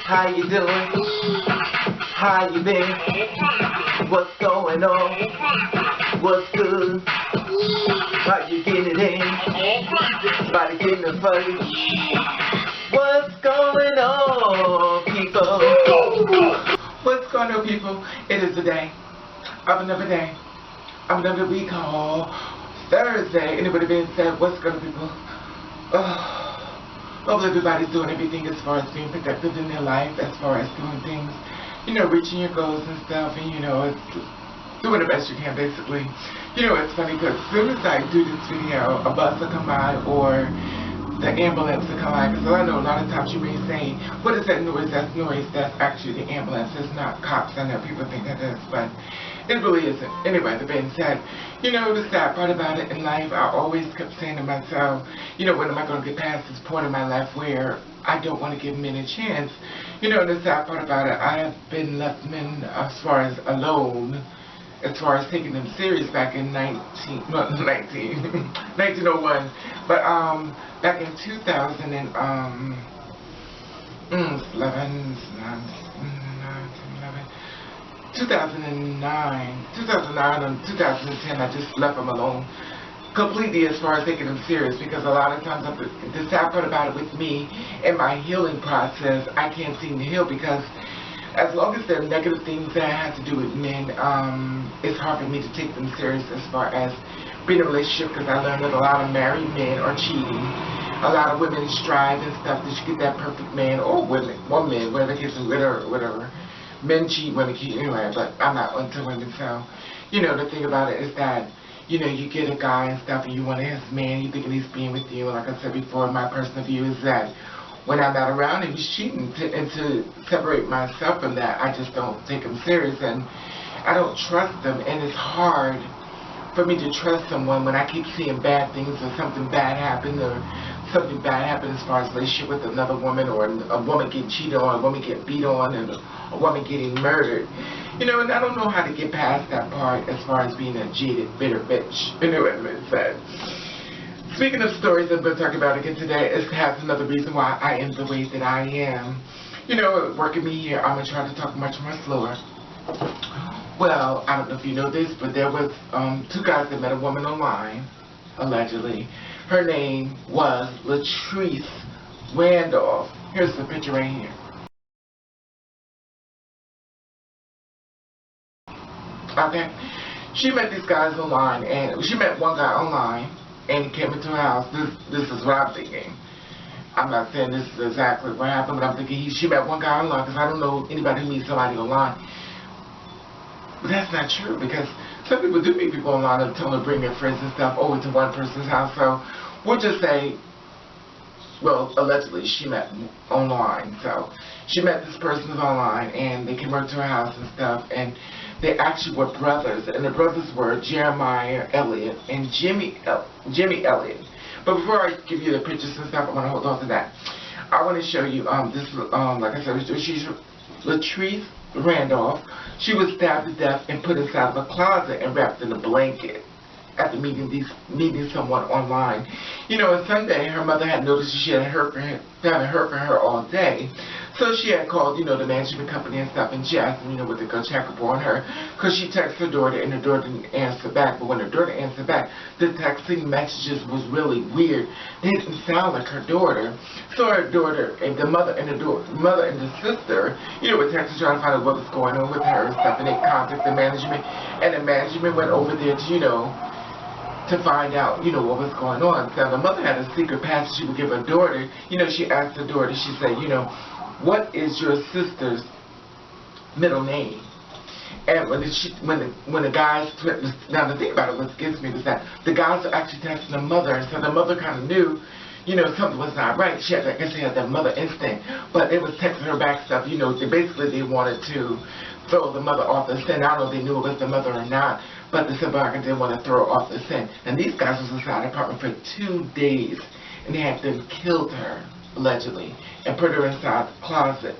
How you doing? How you been? What's going on? What's good? How you getting it in? Body getting it funny? What's going on, people? What's going on, people? It is the day of another day of another week called Thursday. Anybody been said, what's going on, people? Hopefully everybody's doing everything as far as being productive in their life, as far as doing things, you know, reaching your goals and stuff, and, you know, it's doing the best you can, basically. You know, it's funny because as soon as I do this video, a bus will come by or the ambulance will come by, because I know a lot of times you may say, what is that noise? That's noise. That's actually the ambulance. It's not cops. I know people think that is, but it really isn't. Anyway, that being said, you know, the sad part about it in life, I always kept saying to myself, you know, when am I going to get past this point in my life where I don't want to give men a chance? You know, the sad part about it, I have been left men as far as alone, as far as taking them serious back in 1901, but back in 2009 and 2010, I just left them alone completely as far as taking them serious, because a lot of times the sad part about it with me and my healing process, I can't seem to heal, because as long as there are negative things that have to do with men, it's hard for me to take them serious as far as being in a relationship, because I learned that a lot of married men are cheating. A lot of women strive and stuff that you get that perfect man, or women, one man, whether it's whatever. Men cheat, women cheat anyway, but I'm not into women, so, you know, the thing about it is that, you know, you get a guy and stuff and you want his man, you thinking he's being with you. Like I said before, my personal view is that when I'm not around him, he's cheating, and to separate myself from that, I just don't take him serious, and I don't trust him, and it's hard for me to trust someone when I keep seeing bad things, or something bad happen, or something bad happen as far as relationship with another woman, or a woman getting cheated on, a woman getting beat on, and a woman getting murdered. You know, and I don't know how to get past that part as far as being a jaded, bitter bitch. You know what I'm saying? Speaking of stories I'm going to talk about again today, it has another reason why I am the way that I am. You know, working me here, I'm going to try to talk much more slower. Well, I don't know if you know this, but there was two guys that met a woman online, allegedly. Her name was Latrice Randolph. Here's the picture right here. Okay? She met these guys online, and she met one guy online, and he came into her house. This is what I'm thinking. I'm not saying this is exactly what happened, but I'm thinking she met one guy online, because I don't know anybody who meets somebody online. But that's not true, because some people do meet people online and tell them to bring their friends and stuff over to one person's house. So we'll just say, well, allegedly she met online. So she met this person online, and they came over to her house and stuff, and they actually were brothers, and the brothers were Jeremiah Elliott and Jimmie Elliott. But before I give you the pictures and stuff, I want to hold on to that. I want to show you this. Like I said, she's Latrice Randolph. She was stabbed to death and put inside of a closet and wrapped in a blanket after meeting someone online. You know, on Sunday, her mother had noticed she hadn't heard from her all day. So she had called, you know, the management company and stuff, and she asked them, you know, what to go check up on her, because she texted her daughter, and her daughter didn't answer back. But when her daughter answered back, the texting messages was really weird. They didn't sound like her daughter. So her daughter and the mother and the sister, you know, were texting trying to find out what was going on with her and stuff, and they contacted the management, and the management went over there to, you know, to find out, you know, what was going on. So the mother had a secret passage she would give her daughter. You know, she asked her daughter, she said, you know, what is your sister's middle name? And when the guys, now the thing about it, what gets me was that the guys are actually texting the mother, and so the mother kind of knew, you know, something was not right. She had, I guess she had that mother instinct, but they was texting her back stuff, you know, they wanted to throw the mother off the scent. I don't know if they knew it was the mother or not, but the simple didn't want to throw her off the scent. And these guys was inside the apartment for 2 days, and they had then killed her, allegedly, and put her inside the closet.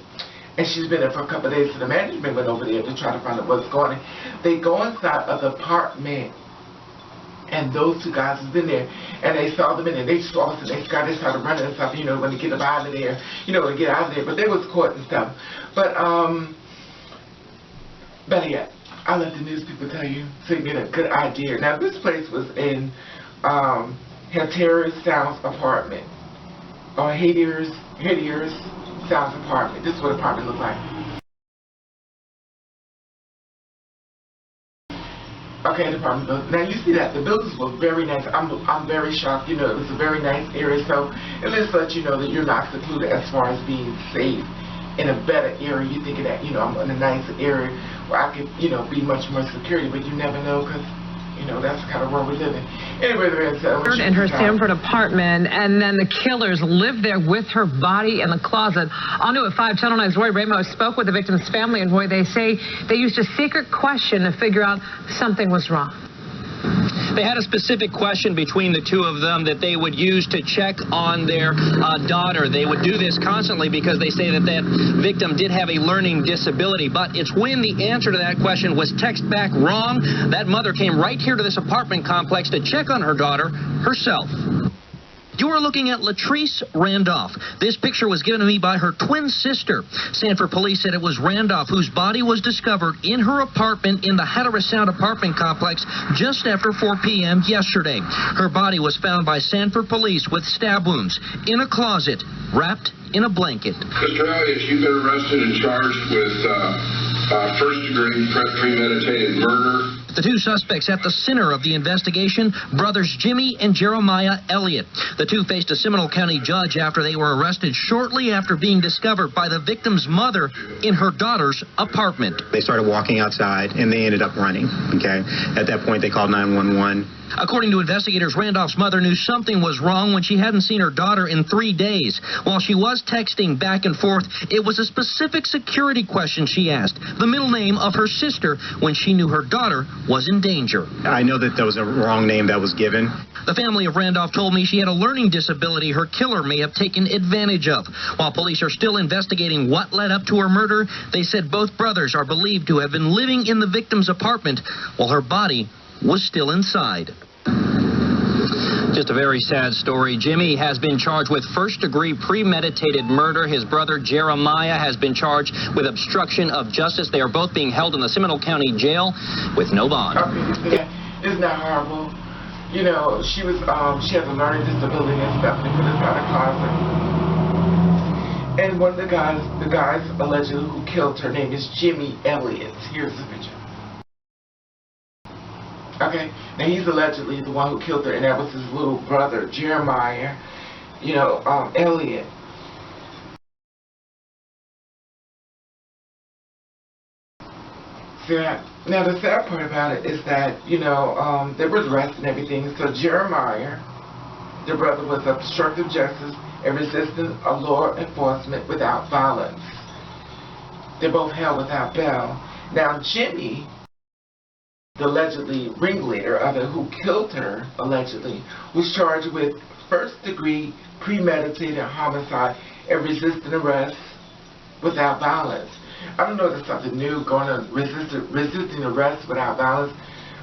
And she's been there for a couple of days, so the management went over there to try to find out what's going on. They go inside of the apartment And those two guys was in there, and they saw them in there. They saw us, and they started running and stuff, when to get them out of there, to get out of there. But they was caught and stuff. But better yet, I'll let the news people tell you so you get a good idea. Now, this place was in Hatteras Sound's apartment, or Hatteras Sound's apartment. This is what the apartment looked like. Okay, the apartment building. Now you see that the buildings were very nice. I'm very shocked. It was a very nice area. So it just lets you know that you're not secluded as far as being safe in a better area. You're thinking that I'm in a nice area where I could be much more security, but you never know because that's the kind of world we live in. Anyway, in her Sanford apartment, and then the killers lived there with her body in the closet. On to at 5 Channel 9's Roy Ramos spoke with the victim's family, and boy, they say they used a secret question to figure out something was wrong. They had a specific question between the two of them that they would use to check on their daughter. They would do this constantly because they say that victim did have a learning disability. But it's when the answer to that question was texted back wrong, that mother came right here to this apartment complex to check on her daughter herself. You are looking at Latrice Randolph. This picture was given to me by her twin sister. Sanford police said it was Randolph whose body was discovered in her apartment in the Hatteras Sound apartment complex just after 4 p.m. yesterday. Her body was found by Sanford police with stab wounds in a closet, wrapped in a blanket. Mr. Elliott, you've been arrested and charged with first-degree premeditated murder. The two suspects at the center of the investigation, brothers Jimmie and Jeremiah Elliott. The two faced a Seminole County judge after they were arrested shortly after being discovered by the victim's mother in her daughter's apartment. They started walking outside, and they ended up running, okay? At that point, they called 911. According to investigators, Randolph's mother knew something was wrong when she hadn't seen her daughter in 3 days. While she was texting back and forth, it was a specific security question she asked, the middle name of her sister, when she knew her daughter was in danger. I know that there was a wrong name that was given. The family of Randolph told me she had a learning disability her killer may have taken advantage of. While police are still investigating what led up to her murder, they said both brothers are believed to have been living in the victim's apartment while her body was still inside. Just a very sad story. Jimmie has been charged with first-degree premeditated murder. His brother Jeremiah has been charged with obstruction of justice. They are both being held in the Seminole County Jail with no bond. Isn't that horrible? She has a learning disability and stuff. They put us out of closet. And one of the guys allegedly who killed her name is Jimmie Elliott. Here's the picture. Okay, now he's allegedly the one who killed her, and that was his little brother, Jeremiah, Elliott. See that? Now the sad part about it is that, they were arrested and everything, so Jeremiah, their brother, was obstructive justice and resisting a law enforcement without violence. They're both held without bail. Now Jimmie, the allegedly ringleader of it, who killed her, allegedly, was charged with first-degree premeditated homicide and resisting arrest without violence. I don't know if there's something new going on, resisting arrest without violence.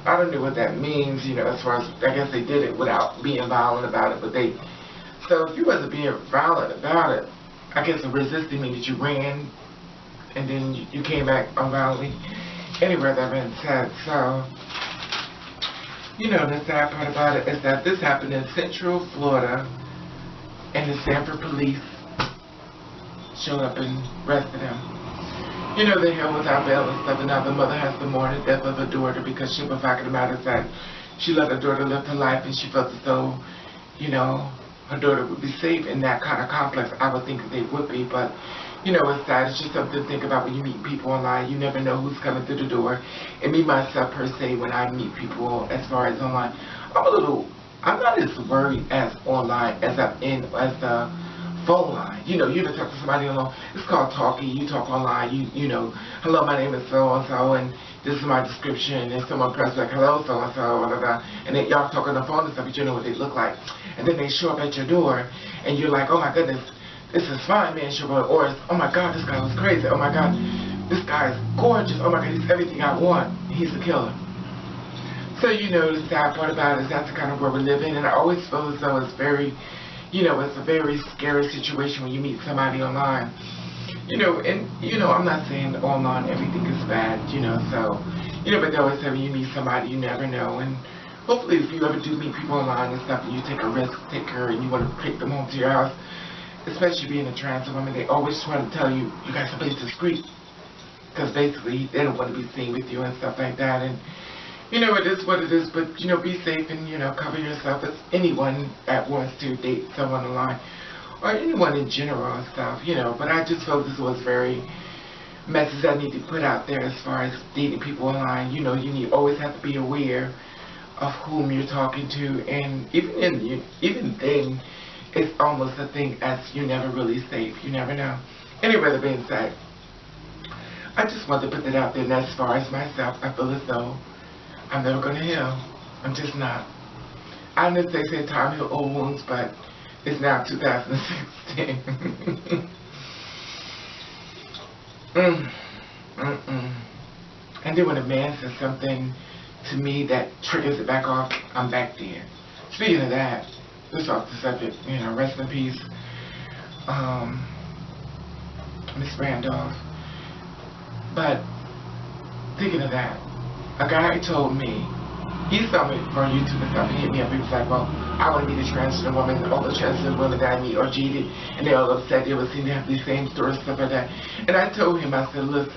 I don't know what that means, as far as, I guess they did it without being violent about it, but so if you wasn't being violent about it, I guess resisting means that you ran and then you came back unviolently. Anywhere that been said. So, the sad part about it is that this happened in Central Florida, and the Sanford police showed up and arrested him. They held without bail and stuff, and now the mother has to mourn the death of her daughter because the fact of the matter is that she let her daughter live her life, and she felt as though, her daughter would be safe in that kind of complex. I would think that they would be, but it's sad. It's just something to think about when you meet people online. You never know who's coming through the door. And me, myself, per se, when I meet people as far as online, I'm not as worried as online as as the phone line. You ever talk to somebody online, it's called talking. You talk online, hello, my name is so-and-so, and this is my description, and someone press like, hello, so-and-so, blah, blah, blah, and then y'all talk on the phone and stuff, but you know what they look like. And then they show up at your door, and you're like, oh my goodness, this is fine, man, or it's, oh my God, this guy was crazy. Oh my God, this guy is gorgeous. Oh my God, he's everything I want. He's the killer. So, you know, the sad part about it is that's the kind of world we live in, and I always feel as though it's very, you know, it's a very scary situation when you meet somebody online. You know, and, you know, I'm not saying online everything is bad, you know, so, you know, but they always say when you meet somebody, you never know, and hopefully if you ever do meet people online and stuff, and you take a risk, take care, and you want to take them home to your house, especially being a trans woman, they always try to tell you, you got someplace discreet, because basically they don't want to be seen with you and stuff like that, and, you know, it is what it is, but, you know, be safe and, you know, cover yourself. It's anyone that wants to date someone online, or anyone in general and stuff, you know, but I just felt this was very message I need to put out there as far as dating people online. You know, you always have to be aware of whom you're talking to, and even then, it's almost a thing as you're never really safe. You never know. Anyway, that being said, I just want to put that out there, and as far as myself, I feel as though I'm never going to heal. I'm just not. I know they say time heals old wounds, but it's now 2016. And then when a man says something to me that triggers it back off, I'm back there. Speaking of that, this off the subject, you know, rest in peace, Miss Randolph. But thinking of that, a guy told me, he saw me on YouTube and stuff, and hit me up, he was like, well, I want to be the transgender woman, all the transgender women that I meet are cheated, and they all upset, they would seem to have the same stories, stuff like that. And I told him, I said, listen,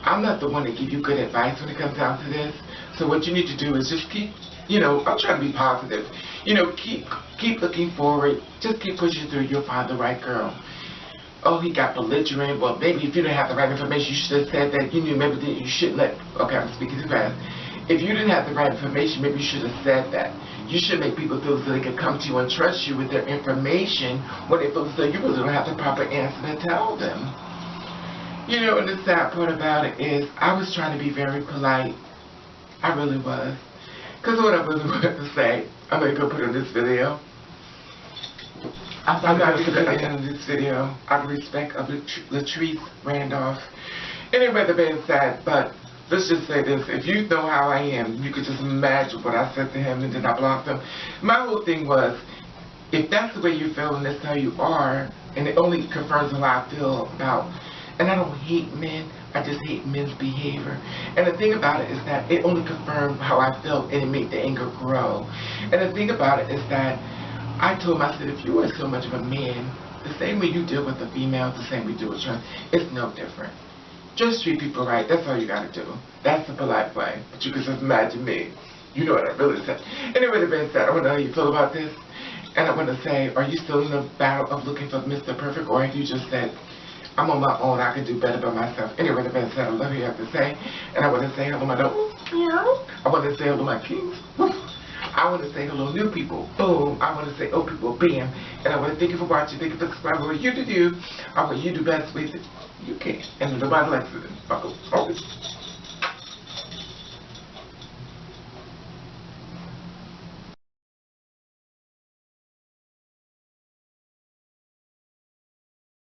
I'm not the one to give you good advice when it comes down to this, so what you need to do is just keep, you know, I'm trying to be positive, you know, keep looking forward, just keep pushing through, you'll find the right girl. Oh, he got belligerent. Well, maybe if you didn't have the right information, you should have said that. You knew maybe that you shouldn't let. Okay, I'm speaking too fast. If you didn't have the right information, maybe you should have said that. You should make people feel so they can come to you and trust you with their information when they feel so you really don't have the proper answer to tell them. You know, and the sad part about it is I was trying to be very polite. I really was. Because what I really wanted to say, I'm going to go put in this video. I'm not going to put in this video out of respect of Latrice Randolph. Anyway, the being said, but let's just say this. If you know how I am, you could just imagine what I said to him and then I blocked him. My whole thing was, if that's the way you feel and that's how you are, and it only confirms how I feel about, and I don't hate men, I just hate men's behavior. And the thing about it is that it only confirmed how I felt and it made the anger grow. And the thing about it is that I told him, I said, if you were so much of a man, the same way you deal with a female, the same way you deal with trans, it's no different. Just treat people right. That's all you got to do. That's the polite way. But you can just imagine me. You know what I really said. Anyway, the being said, I want to know how you feel about this. And I want to say, are you still in the battle of looking for Mr. Perfect, or have you just said, I'm on my own, I can do better by myself? Anyway, the being said, I love you have to say. And I want to say hello my dogs. I want to say hello my kings. I want to say hello new people. Boom. I want to say old people. Bam. And I want to thank you for watching. Thank you for subscribing. What you to do, I want you to do best with it. You can. And nobody likes it. Fuck 'em.